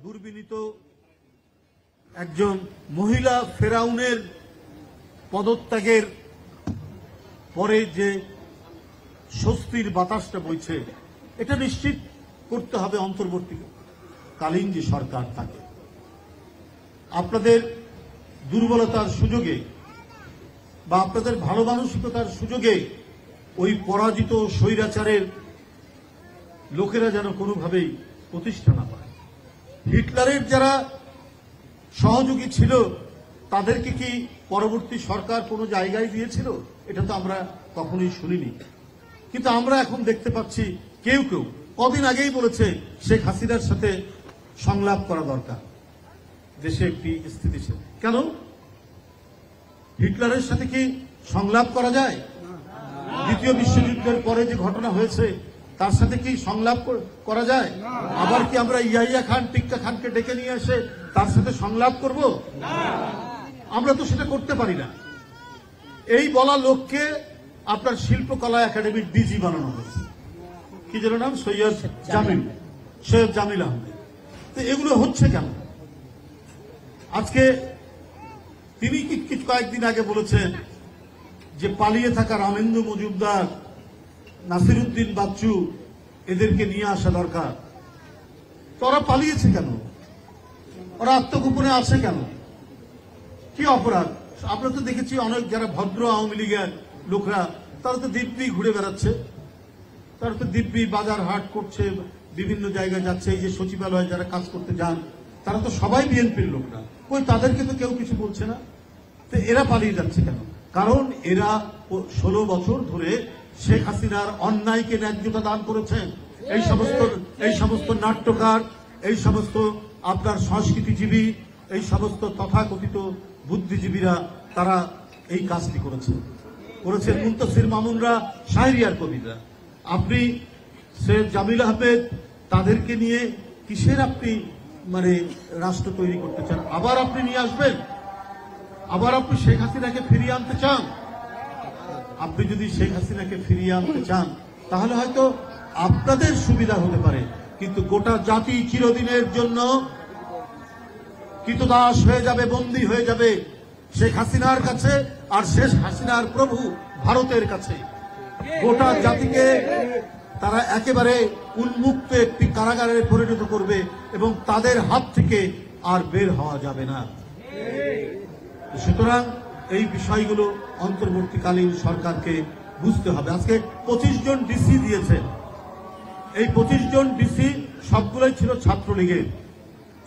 দুর্বিনীত একজন মহিলা ফেরাউনের পদত্যাগের পরে যে স্বস্তির বাতাসটা বইছে, এটা নিশ্চিত করতে হবে অন্তর্বর্তীকালীন যে সরকার থাকে। আপনাদের দুর্বলতার সুযোগে বা আপনাদের ভালো মানসিকতার সুযোগে ওই পরাজিত স্বৈরাচারের লোকেরা যেন কোনোভাবেই প্রতিষ্ঠা না পায়। হিটলারের যারা সহযোগী ছিল তাদেরকে কি পরবর্তী সরকার কোনো জায়গায় দিয়েছিল? এটা তো আমরা কখনোই শুনিনি। কিন্তু আমরা এখন দেখতে পাচ্ছি কেউ কেউ কদিন আগেই বলেছে শেখ হাসিনার সাথে সংলাপ করা দরকার, দেশে একটি স্থিতিশীল। কেন? হিটলারের সাথে কি সংলাপ করা যায়? দ্বিতীয় বিশ্বযুদ্ধের পরে যে ঘটনা হয়েছে তার সাথে কি সংলাপ করা যায়? আবার কি আমরা ইয়াহিয়া খান, টিক্কা খানকে ডেকে নিয়ে এসে তার সাথে সংলাপ করব? আমরা তো সেটা করতে পারি না। এই বলা লোককে আপনার শিল্পকলা একাডেমির ডিজি বানানো হয়েছে। কি যেন নাম? সৈয়দ জামিল আহমেদ। তো এগুলো হচ্ছে কেন? আজকে তিনি কয়েকদিন আগে বলেছেন যে পালিয়ে থাকা রামেন্দু মজুমদার, নাসিরউদ্দিন বাচ্চু, এদেরকে নিয়ে আসা দরকার। তোরা পালিয়েছে কেন? ওরা আত্মগোপনে আছে কেন? কি অপরাধ? আমরা তো দেখেছি অনেক যারা ভদ্র আওয়ামী লীগের লোকরা তারা তো দিব্যি ঘুরে বেড়াচ্ছে, তারা তো দিব্যি বাজার হাট করছে, বিভিন্ন জায়গায় যাচ্ছে। এই যে সচিবালয়ে যারা কাজ করতে যান তারা তো সবাই বিএনপির লোকরা, কই তাদেরকে তো কেউ কিছু বলছে না। তো এরা পালিয়ে যাচ্ছে কেন? কারণ এরা 16 বছর ধরে শেখ হাসিনার অন্যায়কে ন্যায্যতা দান করেছেন। এই সমস্ত নাট্যকার, এই সমস্ত আপনার সংস্কৃতিজীবী, এই সমস্ত তথাকথিত বুদ্ধিজীবীরা তারা এই কাজটি করেছেন মুনতাসির মামুনরা, শাহরিয়ার কবিরা। আপনি সৈয়দ জামিল আহমেদ, তাদেরকে নিয়ে কিসের আপনি রাষ্ট্র তৈরি করতে চান? আবার আপনি নিয়ে আসবেন? আবার আপনি শেখ হাসিনাকে ফিরিয়ে আনতে চান? আপনি যদি শেখ হাসিনাকে ফিরিয়ে আনতে চান তাহলে হয়তো আপনাদের সুবিধা হতে পারে, কিন্তু গোটা জাতি চিরদিনের জন্য কৃতদাস হয়ে যাবে, বন্দী হয়ে যাবে শেখ হাসিনার কাছে, আর শেখ হাসিনার প্রভু ভারতের কাছে। গোটা জাতিকে তারা একেবারে উন্মুক্ত একটি কারাগারে পরিণত করবে এবং তাদের হাত থেকে আর বের হওয়া যাবে না। সুতরাং এই বিষয়গুলো অন্তর্বর্তীকালীন সরকারকে বুঝতে হবে। আজকে 25 জন ডিসি দিয়েছেন। এই 25 জন ডিসি সবগুলোই ছিল ছাত্রলীগের।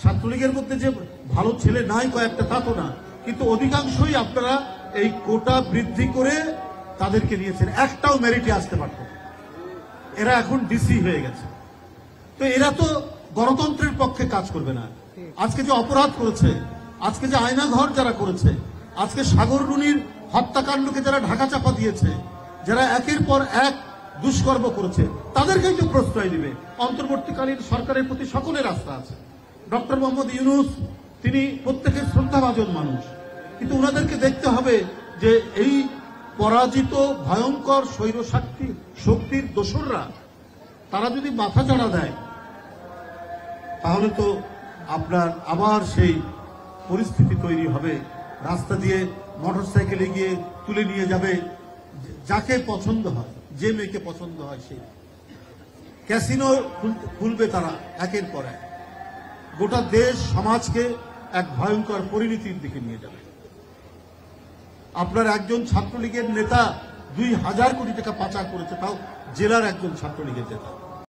ছাত্রলীগের মধ্যে যে ভালো ছেলে নাই কয়েকটা, তা তো না, কিন্তু অধিকাংশই আপনারা এই কোটা বৃদ্ধি করে তাদেরকে দিয়েছেন। একটাও মেরিটে আসতে পারত। এরা এখন ডিসি হয়ে গেছে। তো এরা তো গণতন্ত্রের পক্ষে কাজ করবে না। আজকে যে অপরাধ করেছে, আজকে যে আয়নাঘর যারা করেছে, আজকে সাগর রুনির হত্যাকাণ্ডকে যারা ঢাকা চাপা দিয়েছে, যারা একের পর এক দুষ্কর্ম করেছে, তাদেরকেই তো প্রশ্রয় দিবে। অন্তর্বর্তীকালীন সরকারের প্রতি সকলের আস্থা আছে। ডক্টর মোহাম্মদ ইউনূস, তিনি প্রত্যেকের শ্রদ্ধাভাজন মানুষ, কিন্তু ওনাদেরকে দেখতে হবে যে এই পরাজিত ভয়ঙ্কর স্বৈর শক্তির দোসররা তারা যদি মাথা চাড়া দেয় তাহলে তো আপনার আবার সেই পরিস্থিতি তৈরি হবে। রাস্তা দিয়ে মোটরসাইকেলে গিয়ে তুলে নিয়ে যাবে যাকে পছন্দ হয়, যে মেয়েকে পছন্দ হয় সেই। ক্যাসিনো খুলবে তারা একের পর এক। গোটা দেশ সমাজকে এক ভয়ঙ্কর পরিণতির দিকে নিয়ে যাবে। আপনার একজন ছাত্রলীগের নেতা 2000 কোটি টাকা পাচার করেছে, তাও জেলার একজন ছাত্রলীগের নেতা।